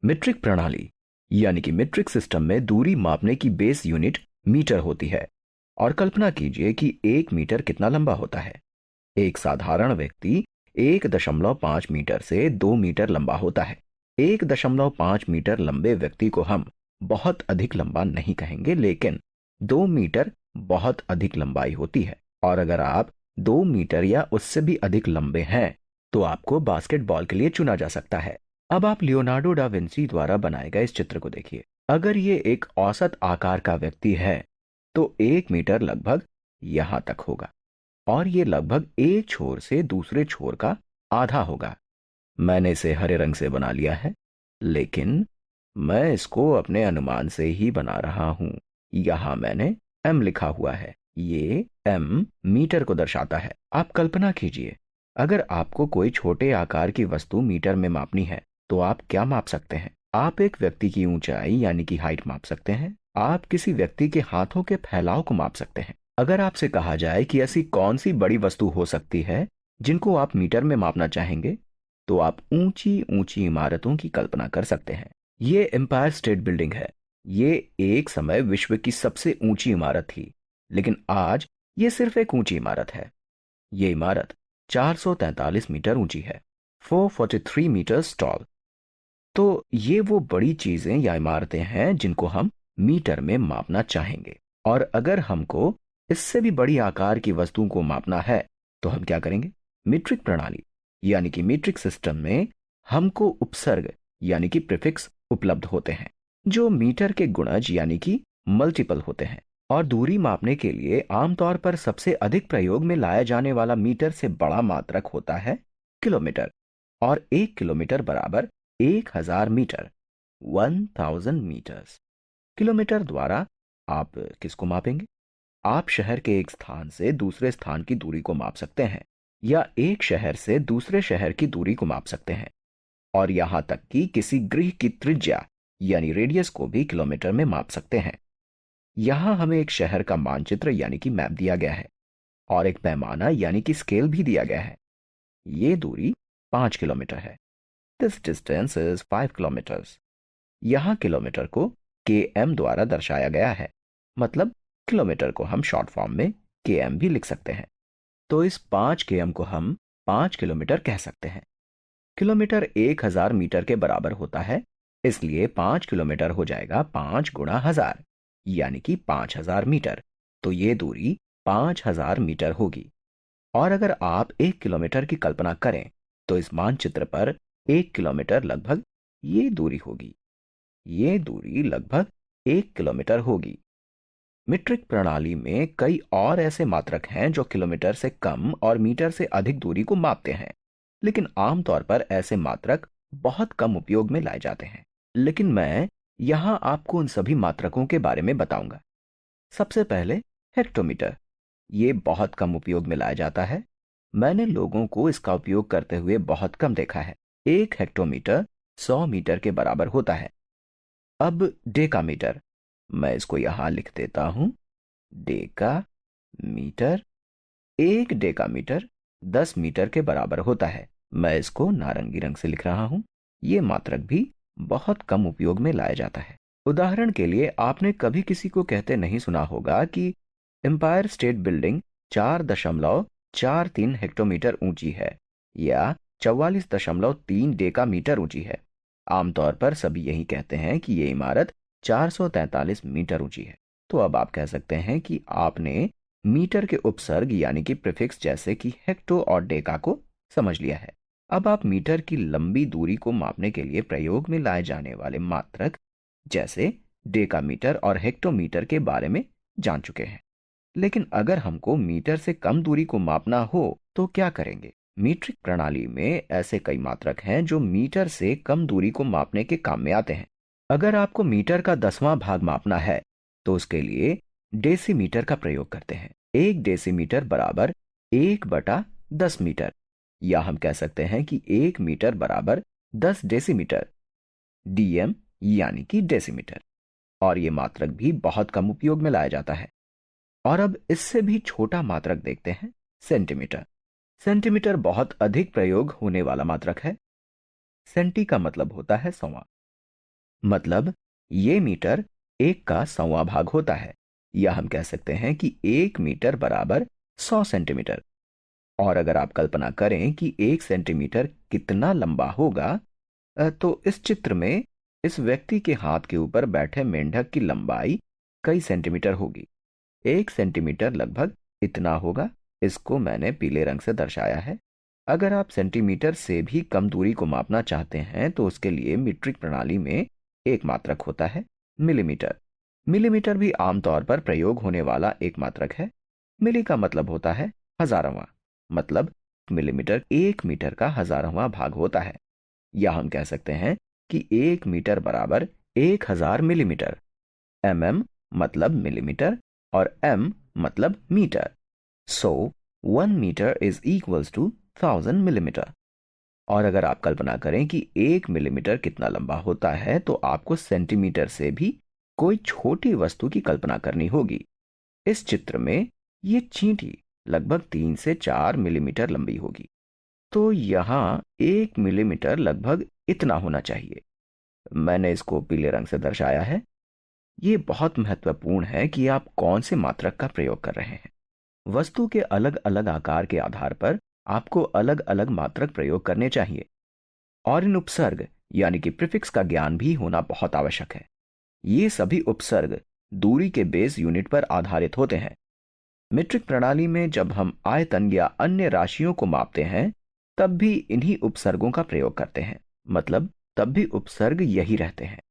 Metric प्रणाली यानी कि मीट्रिक सिस्टम में दूरी मापने की बेस यूनिट मीटर होती है। और कल्पना कीजिए कि 1 मीटर कितना लंबा होता है। एक साधारण व्यक्ति 1.5 मीटर से 2 मीटर लंबा होता है। 1.5 मीटर लंबे व्यक्ति को हम बहुत अधिक लंबा नहीं कहेंगे, लेकिन 2 मीटर बहुत अधिक लंबाई होती है। और अगर आप 2 मीटर या उससे भी अधिक लंबे हैं तो आपको बास्केटबॉल के लिए चुना जा सकता है। अब आप लियोनार्डो डा विंसी द्वारा बनाए गए इस चित्र को देखिए। अगर ये एक औसत आकार का व्यक्ति है तो 1 मीटर लगभग यहां तक होगा और ये लगभग एक छोर से दूसरे छोर का आधा होगा। मैंने इसे हरे रंग से बना लिया है, लेकिन मैं इसको अपने अनुमान से ही बना रहा हूं। यहां मैंने एम लिखा हुआ है। ये एम मीटर को दर्शाता है। आप कल्पना कीजिए, अगर आपको कोई छोटे आकार की वस्तु मीटर में मापनी है तो आप क्या माप सकते हैं? आप एक व्यक्ति की ऊंचाई यानी कि हाइट माप सकते हैं। आप किसी व्यक्ति के हाथों के फैलाव को माप सकते हैं। अगर आपसे कहा जाए कि ऐसी कौन सी बड़ी वस्तु हो सकती है जिनको आप मीटर में मापना चाहेंगे, तो आप ऊंची ऊंची इमारतों की कल्पना कर सकते हैं। ये एम्पायर स्टेट बिल्डिंग है। ये एक समय विश्व की सबसे ऊंची इमारत थी, लेकिन आज ये सिर्फ एक ऊंची इमारत है। ये इमारत 443 मीटर ऊंची है, 443 मीटर्स टॉल। तो ये वो बड़ी चीजें या इमारतें हैं जिनको हम मीटर में मापना चाहेंगे। और अगर हमको इससे भी बड़ी आकार की वस्तुओं को मापना है तो हम क्या करेंगे? मीट्रिक प्रणाली यानी कि मीट्रिक सिस्टम में हमको उपसर्ग यानी कि प्रीफिक्स उपलब्ध होते हैं जो मीटर के गुणज यानी कि मल्टीपल होते हैं। और दूरी मापने के लिए आमतौर पर सबसे अधिक प्रयोग में लाया जाने वाला मीटर से बड़ा मात्रक होता है किलोमीटर। और 1 किलोमीटर बराबर 1000 मीटर, 1000 मीटर्स। किलोमीटर द्वारा आप किसको मापेंगे? आप शहर के एक स्थान से दूसरे स्थान की दूरी को माप सकते हैं या एक शहर से दूसरे शहर की दूरी को माप सकते हैं। और यहां तक कि किसी गृह की त्रिज्या यानी रेडियस को भी किलोमीटर में माप सकते हैं। यहां हमें एक शहर का मानचित्र यानी कि मैप दिया गया है और एक पैमाना यानी कि स्केल भी दिया गया है। ये दूरी 5 किलोमीटर है। This distance is 5 kilometres. यहां किलोमीटर को km द्वारा दर्शाया गया है, मतलब किलोमीटर को हम शॉर्ट फॉर्म में km भी लिख सकते हैं। तो इस 5 km को हम 5 किलोमीटर कह सकते हैं। किलोमीटर 1000 मीटर के बराबर होता है, इसलिए 5 किलोमीटर हो जाएगा 5 × 1000 यानी कि 5000 मीटर। तो ये दूरी 5000 मीटर होगी। और अगर आप 1 किलोमीटर की कल्पना करें तो इस मानचित्र पर 1 किलोमीटर लगभग ये दूरी होगी। ये दूरी लगभग 1 किलोमीटर होगी। मीट्रिक प्रणाली में कई और ऐसे मात्रक हैं जो किलोमीटर से कम और मीटर से अधिक दूरी को मापते हैं, लेकिन आमतौर पर ऐसे मात्रक बहुत कम उपयोग में लाए जाते हैं। लेकिन मैं यहां आपको उन सभी मात्रकों के बारे में बताऊंगा। सबसे पहले हेक्टोमीटर। ये बहुत कम उपयोग में लाया जाता है। मैंने लोगों को इसका उपयोग करते हुए बहुत कम देखा है। एक हेक्टोमीटर 100 मीटर के बराबर होता है। अब डेकामीटर, मैं इसको यहां लिख देता हूं। डेका मीटर। एक डेकामीटर 10 मीटर के बराबर होता है। मैं इसको नारंगी रंग से लिख रहा हूं। यह मात्रक भी बहुत कम उपयोग में लाया जाता है। उदाहरण के लिए आपने कभी किसी को कहते नहीं सुना होगा कि एम्पायर स्टेट बिल्डिंग 4.43 हेक्टोमीटर ऊंची है या 44.3 डेका मीटर ऊंची है। आमतौर पर सभी यही कहते हैं कि यह इमारत 443 मीटर ऊंची है। तो अब आप कह सकते हैं कि आपने मीटर के उपसर्ग यानी कि प्रीफिक्स जैसे कि हेक्टो और डेका को समझ लिया है। अब आप मीटर की लंबी दूरी को मापने के लिए प्रयोग में लाए जाने वाले मात्रक जैसे डेकामीटर और हेक्टोमीटर के बारे में जान चुके हैं। लेकिन अगर हमको मीटर से कम दूरी को मापना हो तो क्या करेंगे? मीट्रिक प्रणाली में ऐसे कई मात्रक हैं जो मीटर से कम दूरी को मापने के काम में आते हैं। अगर आपको मीटर का 10वां भाग मापना है तो उसके लिए डेसीमीटर का प्रयोग करते हैं। 1 डेसीमीटर बराबर 1/10 मीटर, या हम कह सकते हैं कि 1 मीटर बराबर 10 डेसीमीटर, डीएम यानी कि डेसीमीटर। और ये मात्रक भी बहुत कम उपयोग में लाया जाता है। और अब इससे भी छोटा मात्रक देखते हैं, सेंटीमीटर। सेंटीमीटर बहुत अधिक प्रयोग होने वाला मात्रक है। सेंटी का मतलब होता है 100वां। मतलब ये मीटर 1 का 100वां भाग होता है, या हम कह सकते हैं कि 1 मीटर बराबर 100 सेंटीमीटर। और अगर आप कल्पना करें कि 1 सेंटीमीटर कितना लंबा होगा, तो इस चित्र में इस व्यक्ति के हाथ के ऊपर बैठे मेंढक की लंबाई कई सेंटीमीटर होगी। 1 सेंटीमीटर लगभग इतना होगा। इसको मैंने पीले रंग से दर्शाया है। अगर आप सेंटीमीटर से भी कम दूरी को मापना चाहते हैं तो उसके लिए मीट्रिक प्रणाली में एक मात्रक होता है, मिलीमीटर। मिलीमीटर भी आमतौर पर प्रयोग होने वाला एक मात्रक है। मिली का मतलब होता है हजारवां। मतलब मिलीमीटर 1 मीटर का हजारवां भाग होता है। या हम कह सकते हैं कि 1 मीटर बराबर 1000 मिलीमीटर। मतलब मिलीमीटर और m मतलब metre. So 1 metre is equals to 1000 millimetre. और अगर आप कल्पना करें कि 1 मिलीमीटर कितना लंबा होता है तो आपको सेंटीमीटर से भी कोई छोटी वस्तु की कल्पना करनी होगी। इस चित्र में ये चींटी लगभग 3 से 4 मिलीमीटर लंबी होगी। तो यहाँ 1 मिलीमीटर लगभग इतना होना चाहिए। मैंने इसको पीले रंग से दर्शाया है। ये बहुत महत्वपूर्ण है कि आप कौन से मात्रक का प्रयोग कर रहे हैं। वस्तु के अलग अलग आकार के आधार पर आपको अलग अलग मात्रक प्रयोग करने चाहिए। और इन उपसर्ग यानी कि प्रीफिक्स का ज्ञान भी होना बहुत आवश्यक है। ये सभी उपसर्ग दूरी के बेस यूनिट पर आधारित होते हैं। मीट्रिक प्रणाली में जब हम आयतन या अन्य राशियों को मापते हैं तब भी इन्हीं उपसर्गों का प्रयोग करते हैं। मतलब तब भी उपसर्ग यही रहते हैं।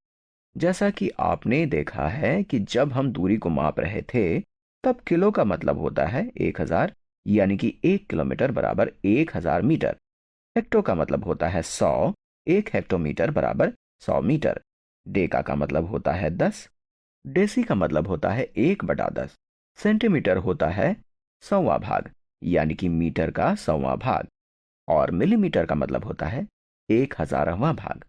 जैसा कि आपने देखा है कि जब हम दूरी को माप रहे थे तब किलो का मतलब होता है 1000, यानी कि 1 किलोमीटर बराबर 1000 मीटर। हेक्टो का मतलब होता है 100, 1 हेक्टोमीटर बराबर 100 मीटर। डेका का मतलब होता है 10। डेसी का मतलब होता है 1/10। सेंटीमीटर होता है 100वां भाग, यानी कि मीटर का 100वां भाग। और मिलीमीटर का मतलब होता है 1000वां भाग।